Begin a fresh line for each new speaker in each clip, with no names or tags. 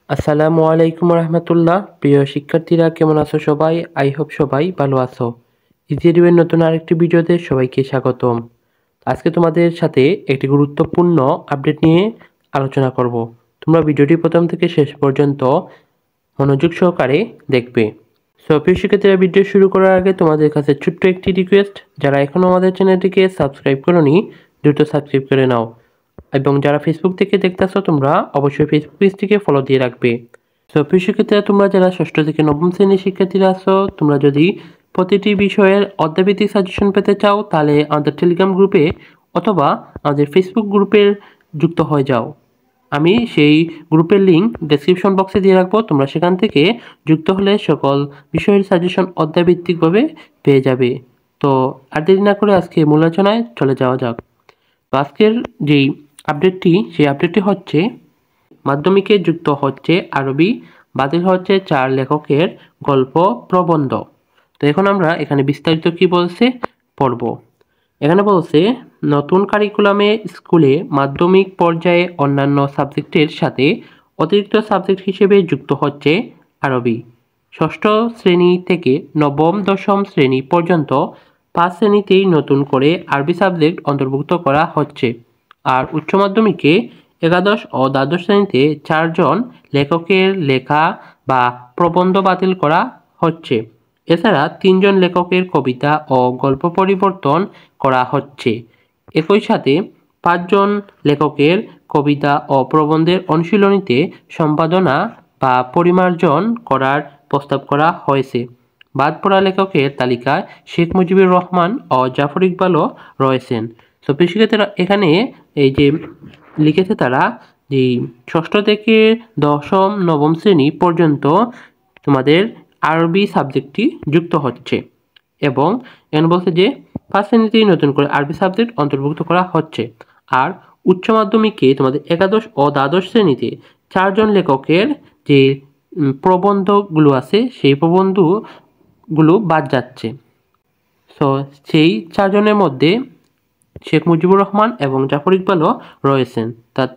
আসসালামু আলাইকুম রহমতুল্লাহ। প্রিয় শিক্ষার্থীরা কেমন আছো সবাই? আই হোপ সবাই ভালো আছো। ইজিরিওয়ের নতুন আরেকটি ভিডিওতে সবাইকে স্বাগতম। আজকে তোমাদের সাথে একটি গুরুত্বপূর্ণ আপডেট নিয়ে আলোচনা করব। তোমরা ভিডিওটি প্রথম থেকে শেষ পর্যন্ত মনোযোগ সহকারে দেখবে। প্রিয় শিক্ষার্থীরা, ভিডিও শুরু করার আগে তোমাদের কাছে ছোট্ট একটি রিকোয়েস্ট, যারা এখনও আমাদের চ্যানেলটিকে সাবস্ক্রাইব করোনি দ্রুত সাবস্ক্রাইব করে নাও, এবং যারা ফেসবুক থেকে দেখতেছো তোমরা অবশ্যই ফেসবুক পেজটিকে ফলো দিয়ে রাখবে। প্রিয় শিক্ষার্থীরা, তোমরা যারা ষষ্ঠ থেকে নবম শ্রেণীর শিক্ষার্থীরা আছো, তোমরা যদি প্রতিটি বিষয়ের অধ্যায়ভিত্তিক সাজেশন পেতে চাও তাহলে আমাদের টেলিগ্রাম গ্রুপে অথবা আমাদের ফেসবুক গ্রুপে যুক্ত হয়ে যাও। আমি সেই গ্রুপের লিঙ্ক ডেসক্রিপশন বক্সে দিয়ে রাখবো। তোমরা সেখান থেকে যুক্ত হলে সকল বিষয়ের সাজেশন অধ্যায়ভিত্তিকভাবে পেয়ে যাবে। তো আর দেরি না করে আজকে মূল আলোচনায় চলে যাওয়া যাক। তো আজকের যেই আপডেটটি, সেই আপডেটটি হচ্ছে মাধ্যমিকে যুক্ত হচ্ছে আরবি, বাতিল হচ্ছে 4 লেখকের গল্প প্রবন্ধ। তো এখন আমরা এখানে বিস্তারিত কি বলছে পড়ব। এখানে বলছে নতুন কারিকুলামে স্কুলে মাধ্যমিক পর্যায়ে অন্যান্য সাবজেক্টের সাথে অতিরিক্ত সাবজেক্ট হিসেবে যুক্ত হচ্ছে আরবি। ষষ্ঠ শ্রেণী থেকে নবম দশম শ্রেণী পর্যন্ত 5 শ্রেণীতেই নতুন করে আরবি সাবজেক্ট অন্তর্ভুক্ত করা হচ্ছে। আর উচ্চ মাধ্যমিকে একাদশ ও দ্বাদশ শ্রেণীতে 4 জন লেখকের লেখা বা প্রবন্ধ বাতিল করা হচ্ছে। এছাড়া 3 জন লেখকের কবিতা ও গল্প পরিবর্তন করা হচ্ছে। একই সাথে 5 জন লেখকের কবিতা ও প্রবন্ধের অনুশীলনীতে সম্পাদনা বা পরিমার্জন করার প্রস্তাব করা হয়েছে। বাদ পড়া লেখকের তালিকায় শেখ মুজিবুর রহমান ও জাফর ইকবালও রয়েছেন। তো শিক্ষার্থীরা, এখানে এই যে লিখেছে তারা যে ষষ্ঠ থেকে দশম নবম শ্রেণী পর্যন্ত তোমাদের আরবি সাবজেক্টটি যুক্ত হচ্ছে, এবং এখানে বলছে যে 5 শ্রেণীতেই নতুন করে আরবি সাবজেক্ট অন্তর্ভুক্ত করা হচ্ছে। আর উচ্চ মাধ্যমিকে তোমাদের একাদশ ও দ্বাদশ শ্রেণীতে 4 জন লেখকের যে প্রবন্ধগুলো আছে সেই প্রবন্ধগুলো বাদ যাচ্ছে। সো সেই 4 জনের মধ্যে শেখ মুজিবুর রহমান এবং জাফর ইকবালও রয়েছেন,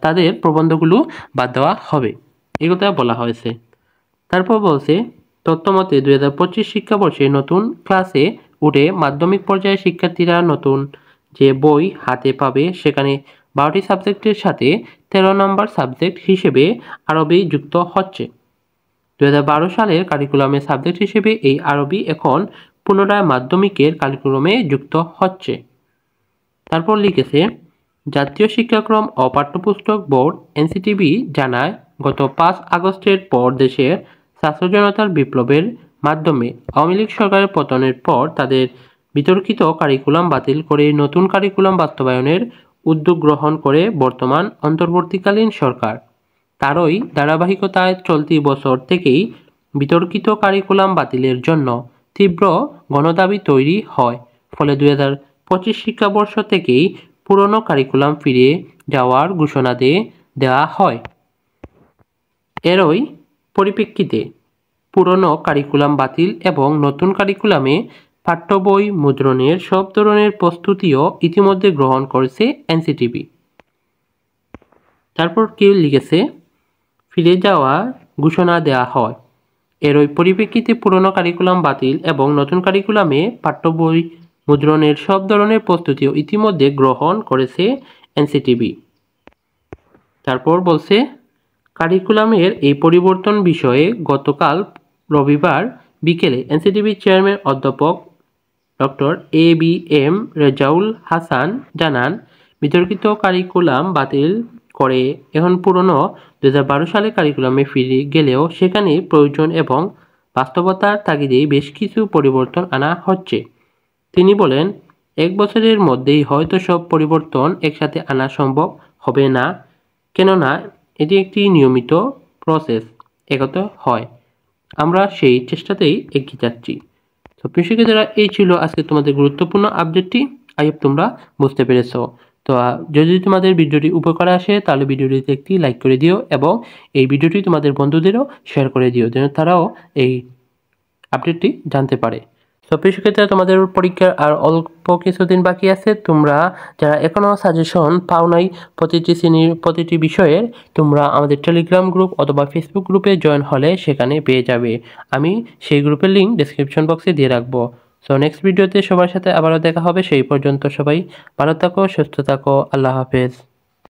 তাদের প্রবন্ধগুলো বাদ দেওয়া হবে, এগুলো বলা হয়েছে। তারপর বলছে তথ্যমতে 2025 শিক্ষাবর্ষে নতুন ক্লাসে উঠে মাধ্যমিক পর্যায়ে শিক্ষার্থীরা নতুন যে বই হাতে পাবে সেখানে 12টি সাবজেক্টের সাথে 13 নম্বর সাবজেক্ট হিসেবে আরবি যুক্ত হচ্ছে। 2012 সালের কারিকুলামের সাবজেক্ট হিসেবে এই আরবি এখন পুনরায় মাধ্যমিকের কারিকুলামে যুক্ত হচ্ছে। তারপর লিখেছে জাতীয় শিক্ষাক্রম ও পাঠ্যপুস্তক বোর্ড এনসিটিবি জানায় গত 5 আগস্টের পর দেশের ছাত্র জনতার বিপ্লবের মাধ্যমে আওয়ামী লীগ সরকারের পতনের পর তাদের বিতর্কিত কারিকুলাম বাতিল করে নতুন কারিকুলাম বাস্তবায়নের উদ্যোগ গ্রহণ করে বর্তমান অন্তর্বর্তীকালীন সরকার। তারই ধারাবাহিকতায় চলতি বছর থেকেই বিতর্কিত কারিকুলাম বাতিলের জন্য তীব্র গণদাবি তৈরি হয়। ফলে 2025 শিক্ষাবর্ষ থেকেই পুরনো কারিকুলাম ফিরে যাওয়ার ঘোষণা দেওয়া হয়। এরই পরিপ্রেক্ষিতে পুরনো কারিকুলাম বাতিল এবং নতুন কারিকুলামে পাঠ্য বই মুদ্রণের সব ধরনের প্রস্তুতিও ইতিমধ্যে গ্রহণ করেছে এনসিটিবি। তারপর কেউ লিখেছে ফিরে যাওয়ার ঘোষণা দেওয়া হয়। এরই পরিপ্রেক্ষিতে পুরনো কারিকুলাম বাতিল এবং নতুন কারিকুলামে পাঠ্য বই মুদ্রণের সব ধরনের প্রস্তুতিও ইতিমধ্যে গ্রহণ করেছে এনসিটিবি। তারপর বলছে কারিকুলামের এই পরিবর্তন বিষয়ে গতকাল রবিবার বিকেলে এনসিটিবির চেয়ারম্যান অধ্যাপক ডক্টর ABM রেজাউল হাসান জানান বিতর্কিত কারিকুলাম বাতিল করে এখন পুরনো 2012 সালে কারিকুলামে ফিরে গেলেও সেখানে প্রয়োজন এবং বাস্তবতার তাগিদে বেশ কিছু পরিবর্তন আনা হচ্ছে। তিনি বলেন 1 বছরের মধ্যেই হয়তো সব পরিবর্তন একসাথে আনা সম্ভব হবে না, কেননা এটি একটি নিয়মিত প্রসেস, এগোতে হয়। আমরা সেই চেষ্টাতেই এগিয়ে যাচ্ছি। তো প্রিয় শিক্ষার্থীরা, এই ছিল আজকে তোমাদের গুরুত্বপূর্ণ আপডেটটি। আই হোপ তোমরা বুঝতে পেরেছো। তো যদি তোমাদের ভিডিওটি উপকারে আসে তাহলে ভিডিওটিতে একটি লাইক করে দিও এবং এই ভিডিওটি তোমাদের বন্ধুদেরও শেয়ার করে দিও যেন তারাও এই আপডেটটি জানতে পারে। তো প্রিয় শিক্ষার্থীরা, তোমাদের পরীক্ষার আর অল্প কিছুদিন বাকি আছে। তোমরা যারা এখনও সাজেশন পাও নাই প্রতিটি শ্রেণীর প্রতিটি বিষয়ের, তোমরা আমাদের টেলিগ্রাম গ্রুপ অথবা ফেসবুক গ্রুপে জয়েন হলে সেখানে পেয়ে যাবে। আমি সেই গ্রুপের লিঙ্ক ডেসক্রিপশন বক্সে দিয়ে রাখবো। সো নেক্সট ভিডিওতে সবার সাথে আবারও দেখা হবে। সেই পর্যন্ত সবাই ভালো থাকো, সুস্থ থাকো। আল্লাহ হাফেজ।